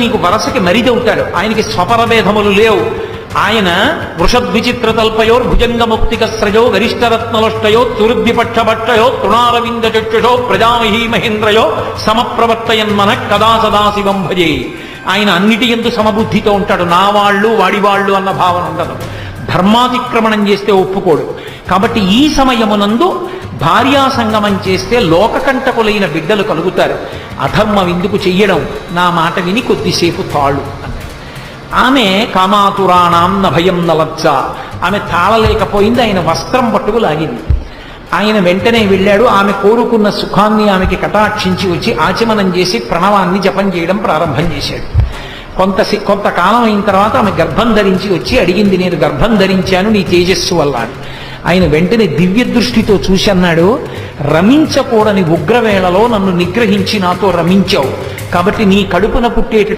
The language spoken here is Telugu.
నీకు వరసకి మరిదవుతాడు. ఆయనకి స్వపరభేదములు లేవు. ఆయన వృషద్విచిత్ర తల్పయో భుజంగముక్తికస్రజో గరిష్టరత్నలుష్టయో తురుద్విపక్షభట్టయో తృణారవింద చక్షుషో ప్రజామహీ మహేంద్రయో సమప్రవర్తయన్మన కదా సదాశివం భజే. ఆయన అన్నిటి యందు సమబుద్ధితో ఉంటాడు. నా వాళ్ళు వాడివాళ్ళు అన్న భావన ఉండదు. ధర్మాతిక్రమణం చేస్తే ఒప్పుకోడు. కాబట్టి ఈ సమయమునందు భార్యా సంగమం చేస్తే లోకకంటకులైన బిడ్డలు కలుగుతారు. అధర్మం ఎందుకు చెయ్యడం, నా మాట విని కొద్దిసేపు తాళు అన్నాడు. ఆమె కామాతురాణం న భయం నలచ్చ. ఆమె తాళలేకపోయింది. ఆయన వస్త్రం పట్టుకు లాగింది. ఆయన వెంటనే వెళ్ళాడు. ఆమె కోరుకున్న సుఖాన్ని ఆమెకి కటాక్షించి వచ్చి ఆచమనం చేసి ప్రణవాన్ని జపం చేయడం ప్రారంభం చేశాడు. కొంతకాలం అయిన తర్వాత ఆమె గర్భం ధరించి వచ్చి అడిగింది, నేను గర్భం ధరించాను నీ తేజస్సు వల్ల. ఆయన వెంటనే దివ్య దృష్టితో చూసి అన్నాడు, రమించకూడని ఉగ్రవేళలో నన్ను నిగ్రహించి నాతో రమించావు, కాబట్టి నీ కడుపున పుట్టేటటువంటి